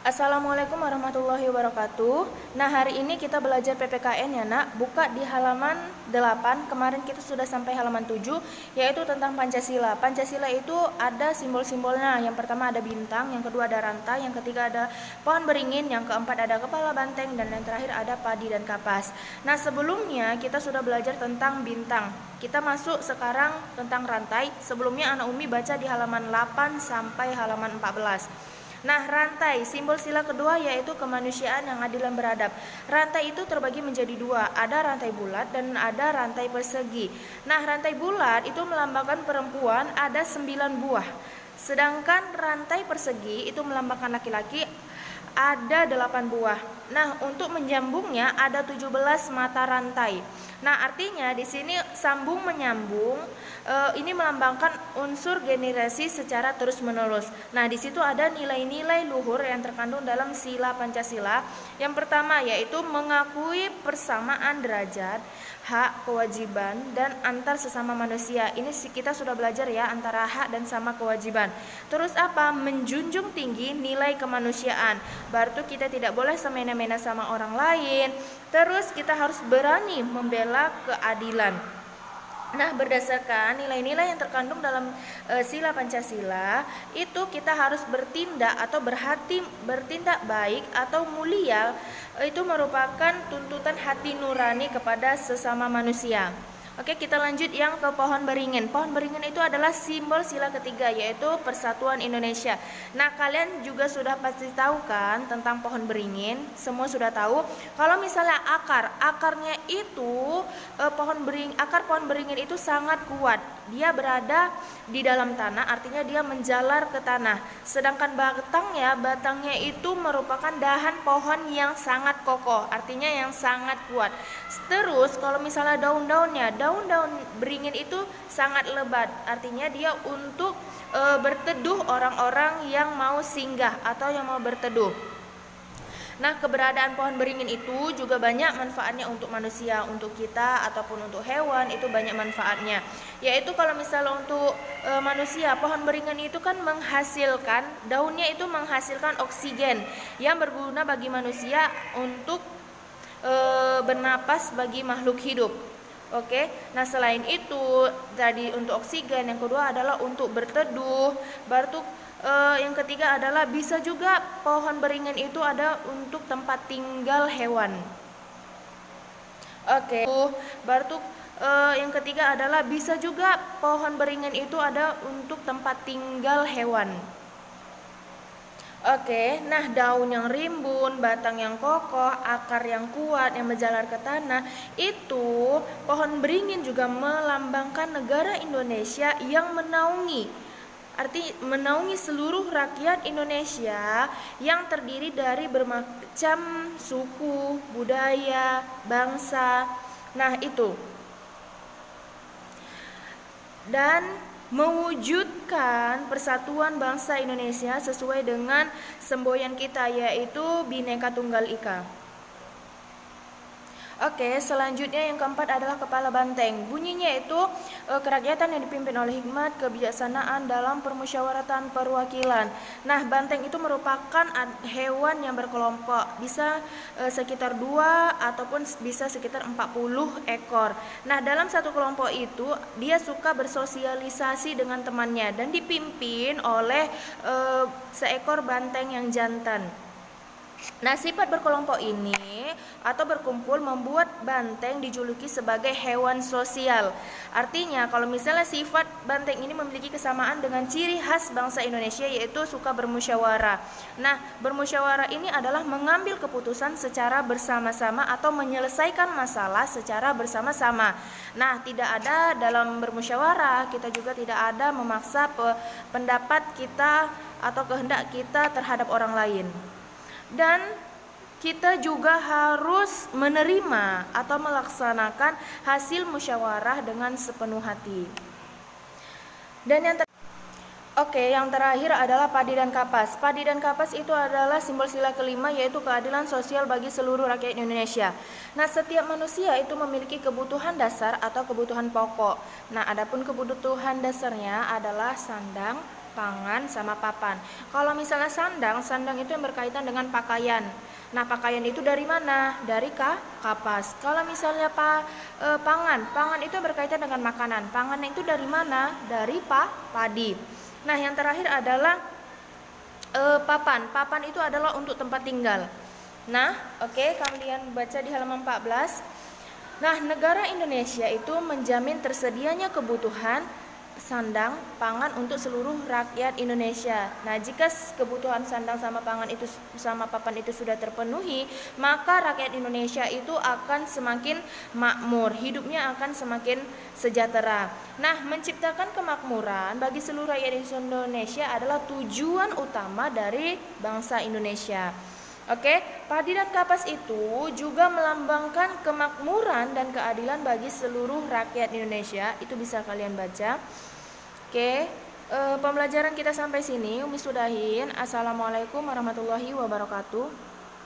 Assalamualaikum warahmatullahi wabarakatuh. Nah, hari ini kita belajar PPKN ya, Nak. Buka di halaman 8. Kemarin kita sudah sampai halaman 7, yaitu tentang Pancasila. Pancasila itu ada simbol-simbolnya. Yang pertama ada bintang, yang kedua ada rantai, yang ketiga ada pohon beringin, yang keempat ada kepala banteng, dan yang terakhir ada padi dan kapas. Nah, sebelumnya kita sudah belajar tentang bintang. Kita masuk sekarang tentang rantai. Sebelumnya Anak Umi baca di halaman 8 sampai halaman 14. Nah, rantai, simbol sila kedua yaitu kemanusiaan yang adil dan beradab. Rantai itu terbagi menjadi dua, ada rantai bulat dan ada rantai persegi. Nah, rantai bulat itu melambangkan perempuan, ada 9 buah. Sedangkan rantai persegi itu melambangkan laki-laki, ada 8 buah. Nah, untuk menyambungnya ada 17 mata rantai. Nah, artinya di sini sambung menyambung ini melambangkan unsur generasi secara terus-menerus. Nah, di situ ada nilai-nilai luhur yang terkandung dalam sila Pancasila. Yang pertama yaitu mengakui persamaan derajat, hak, kewajiban, dan antar sesama manusia. Ini kita sudah belajar ya, antara hak dan sama kewajiban. Terus apa? Menjunjung tinggi nilai kemanusiaan. Berarti kita tidak boleh semena-mena sama orang lain. Terus kita harus berani membela keadilan. Nah, berdasarkan nilai-nilai yang terkandung dalam sila Pancasila, itu kita harus bertindak atau bertindak baik atau mulia, itu merupakan tuntutan hati nurani kepada sesama manusia. Oke, kita lanjut yang ke pohon beringin. Pohon beringin itu adalah simbol sila ketiga, yaitu Persatuan Indonesia. Nah, kalian juga sudah pasti tahu kan tentang pohon beringin. Semua sudah tahu. Kalau misalnya akarnya itu akar pohon beringin itu sangat kuat. Dia berada di dalam tanah, artinya dia menjalar ke tanah. Sedangkan batangnya itu merupakan dahan pohon yang sangat kokoh, artinya yang sangat kuat. Terus kalau misalnya daun-daun beringin itu sangat lebat, artinya dia untuk berteduh orang-orang yang mau singgah atau yang mau berteduh. Nah, keberadaan pohon beringin itu juga banyak manfaatnya untuk manusia, untuk kita ataupun untuk hewan, itu banyak manfaatnya. Yaitu kalau misalnya untuk manusia, pohon beringin itu kan menghasilkan, daunnya itu menghasilkan oksigen yang berguna bagi manusia untuk bernapas bagi makhluk hidup. Oke, nah selain itu tadi untuk oksigen, yang kedua adalah untuk berteduh, yang ketiga adalah bisa juga pohon beringin itu ada untuk tempat tinggal hewan. Oke, yang ketiga adalah bisa juga pohon beringin itu ada untuk tempat tinggal hewan. Oke, nah daun yang rimbun, batang yang kokoh, akar yang kuat yang menjalar ke tanah, itu pohon beringin juga melambangkan negara Indonesia yang menaungi seluruh rakyat Indonesia yang terdiri dari bermacam suku, budaya, bangsa. Nah, itu. Dan mewujudkan persatuan bangsa Indonesia sesuai dengan semboyan kita, yaitu Bhinneka Tunggal Ika. Oke, selanjutnya yang keempat adalah kepala banteng. Bunyinya itu kerakyatan yang dipimpin oleh hikmat kebijaksanaan dalam permusyawaratan perwakilan. Nah, banteng itu merupakan hewan yang berkelompok, bisa sekitar 2 ataupun bisa sekitar 40 ekor. Nah, dalam satu kelompok itu dia suka bersosialisasi dengan temannya dan dipimpin oleh seekor banteng yang jantan. Nah, sifat berkelompok ini atau berkumpul membuat banteng dijuluki sebagai hewan sosial. Artinya, kalau misalnya sifat banteng ini memiliki kesamaan dengan ciri khas bangsa Indonesia, yaitu suka bermusyawarah. Nah, bermusyawarah ini adalah mengambil keputusan secara bersama-sama atau menyelesaikan masalah secara bersama-sama. Nah, tidak ada dalam bermusyawarah, kita juga tidak ada memaksa pendapat kita atau kehendak kita terhadap orang lain. Dan kita juga harus menerima atau melaksanakan hasil musyawarah dengan sepenuh hati. Dan yang terakhir adalah padi dan kapas. Padi dan kapas itu adalah simbol sila kelima, yaitu keadilan sosial bagi seluruh rakyat Indonesia. Nah, setiap manusia itu memiliki kebutuhan dasar atau kebutuhan pokok. Nah, adapun kebutuhan dasarnya adalah sandang, pangan, sama papan. Kalau misalnya sandang, sandang itu yang berkaitan dengan pakaian. Nah, pakaian itu dari mana? Dari kapas. Kalau misalnya pangan, pangan itu berkaitan dengan makanan. Pangan itu dari mana? Dari padi. Nah, yang terakhir adalah papan. Papan itu adalah untuk tempat tinggal. Nah, oke, kalian baca di halaman 14. Nah, negara Indonesia itu menjamin tersedianya kebutuhan sandang pangan untuk seluruh rakyat Indonesia. Nah, jika kebutuhan sandang sama pangan itu sama papan itu sudah terpenuhi, maka rakyat Indonesia itu akan semakin makmur, hidupnya akan semakin sejahtera. Nah, menciptakan kemakmuran bagi seluruh rakyat Indonesia adalah tujuan utama dari bangsa Indonesia. Oke, padi dan kapas itu juga melambangkan kemakmuran dan keadilan bagi seluruh rakyat Indonesia. Itu bisa kalian baca. Oke, pembelajaran kita sampai sini. Umi sudahin. Assalamualaikum warahmatullahi wabarakatuh.